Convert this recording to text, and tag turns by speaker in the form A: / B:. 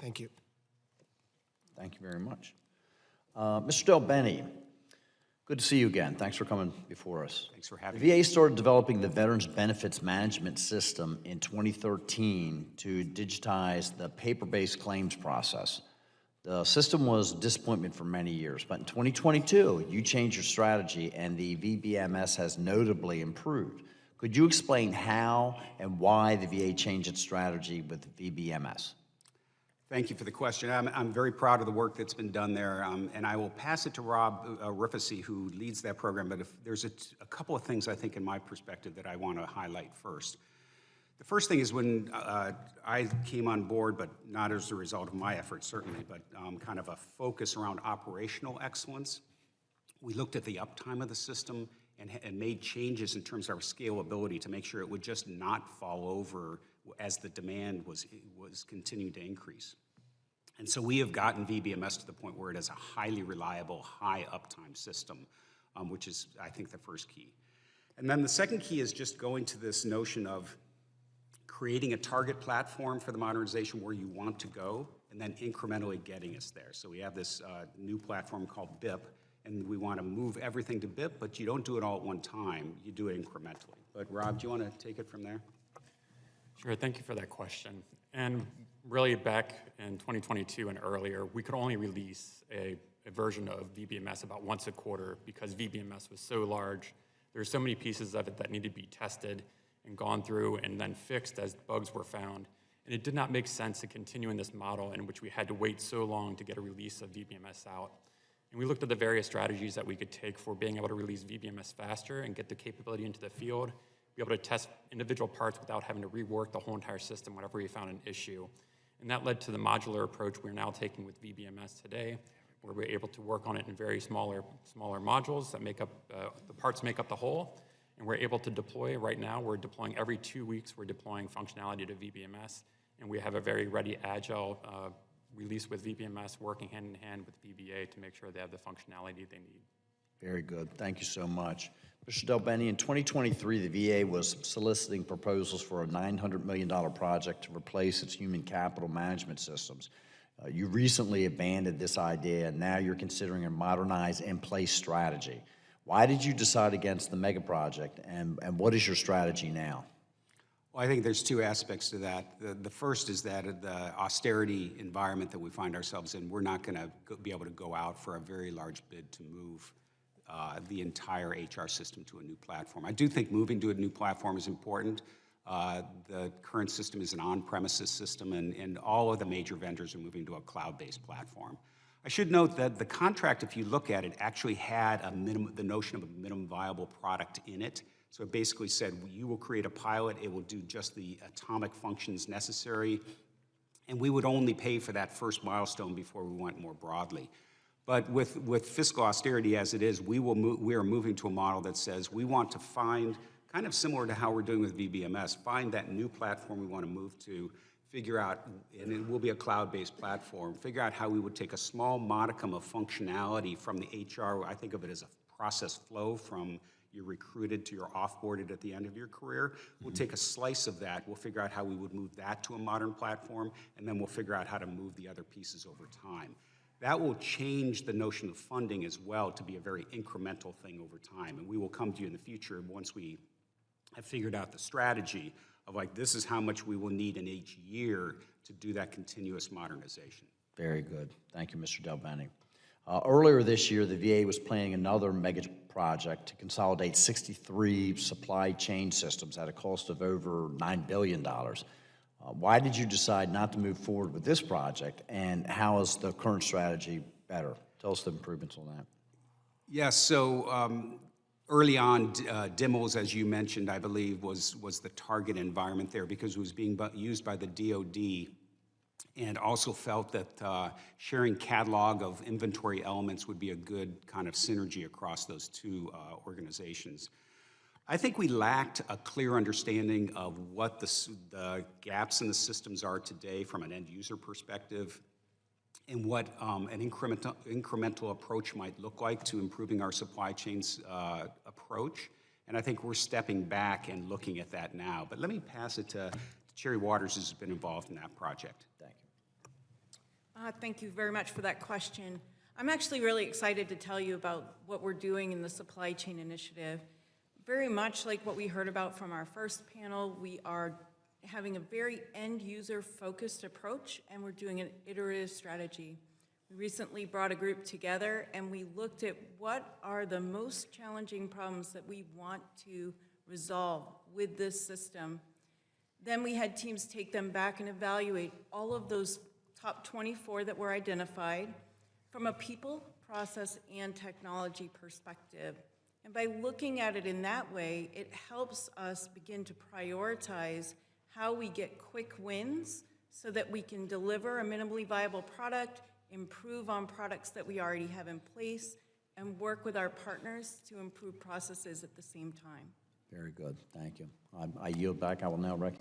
A: Thank you.
B: Thank you very much. Mr. DelBene, good to see you again. Thanks for coming before us.
C: Thanks for having
B: me. The VA started developing the Veterans Benefits Management System in 2013 to digitize the paper-based claims process. The system was a disappointment for many years, but in 2022, you changed your strategy and the VBMS has notably improved. Could you explain how and why the VA changed its strategy with VBMS?
C: Thank you for the question. I'm very proud of the work that's been done there, and I will pass it to Rob Rifficy, who leads that program, but if there's a couple of things I think in my perspective that I want to highlight first. The first thing is when I came on board, but not as a result of my efforts certainly, but kind of a focus around operational excellence. We looked at the uptime of the system and made changes in terms of our scalability to make sure it would just not fall over as the demand was continuing to increase. And so we have gotten VBMS to the point where it is a highly reliable, high uptime system, which is, I think, the first key. And then the second key is just going to this notion of creating a target platform for the modernization where you want to go, and then incrementally getting us there. So we have this new platform called BIP, and we want to move everything to BIP, but you don't do it all at one time, you do it incrementally. But Rob, do you want to take it from there?
D: Sure, thank you for that question. And really back in 2022 and earlier, we could only release a version of VBMS about once a quarter because VBMS was so large. There were so many pieces of it that needed to be tested and gone through and then fixed as bugs were found. And it did not make sense to continue in this model in which we had to wait so long to get a release of VBMS out. And we looked at the various strategies that we could take for being able to release VBMS faster and get the capability into the field, be able to test individual parts without having to rework the whole entire system whenever we found an issue. And that led to the modular approach we're now taking with VBMS today, where we're able to work on it in very smaller modules that make up, the parts make up the whole, and we're able to deploy. Right now, we're deploying every 2 weeks, we're deploying functionality to VBMS, and we have a very ready Agile release with VBMS working hand in hand with VBA to make sure they have the functionality they need.
B: Very good. Thank you so much. Mr. DelBene, in 2023, the VA was soliciting proposals for a $900 million project to replace its human capital management systems. You recently abandoned this idea, and now you're considering a modernize in place strategy. Why did you decide against the mega project, and what is your strategy now?
C: Well, I think there's two aspects to that. The first is that the austerity environment that we find ourselves in, we're not going to be able to go out for a very large bid to move the entire HR system to a new platform. I do think moving to a new platform is important. The current system is an on-premises system, and all of the major vendors are moving to a cloud-based platform. I should note that the contract, if you look at it, actually had the notion of a minimum viable product in it. So it basically said, you will create a pilot, it will do just the atomic functions necessary, and we would only pay for that first milestone before we went more broadly. But with fiscal austerity as it is, we are moving to a model that says we want to find, kind of similar to how we're doing with VBMS, find that new platform we want to move to, figure out, and it will be a cloud-based platform, figure out how we would take a small modicum of functionality from the HR, I think of it as a process flow from you're recruited to you're offboarded at the end of your career. We'll take a slice of that, we'll figure out how we would move that to a modern platform, and then we'll figure out how to move the other pieces over time. That will change the notion of funding as well to be a very incremental thing over time. And we will come to you in the future once we have figured out the strategy of like, this is how much we will need in each year to do that continuous modernization.
B: Very good. Thank you, Mr. DelBene. Earlier this year, the VA was planning another mega project to consolidate 63 supply chain systems at a cost of over $9 billion. Why did you decide not to move forward with this project, and how is the current strategy better? Tell us the improvements on that.
C: Yes, so early on, DIMLS, as you mentioned, I believe, was the target environment there because it was being used by the DoD, and also felt that sharing catalog of inventory elements would be a good kind of synergy across those two organizations. I think we lacked a clear understanding of what the gaps in the systems are today from an end user perspective, and what an incremental approach might look like to improving our supply chains approach. And I think we're stepping back and looking at that now. But let me pass it to Cherry Waters, who's been involved in that project.
B: Thank you.
A: Thank you very much for that question. I'm actually really excited to tell you about what we're doing in the supply chain initiative. Very much like what we heard about from our first panel, we are having a very end-user focused approach, and we're doing an iterative strategy. We recently brought a group together, and we looked at what are the most challenging problems that we want to resolve with this system. Then we had teams take them back and evaluate all of those top 24 that were identified from a people, process, and technology perspective. And by looking at it in that way, it helps us begin to prioritize how we get quick wins so that we can deliver a minimally viable product, improve on products that we already have in place, and work with our partners to improve processes at the same time.
B: Very good, thank you. I yield back. I will now recognize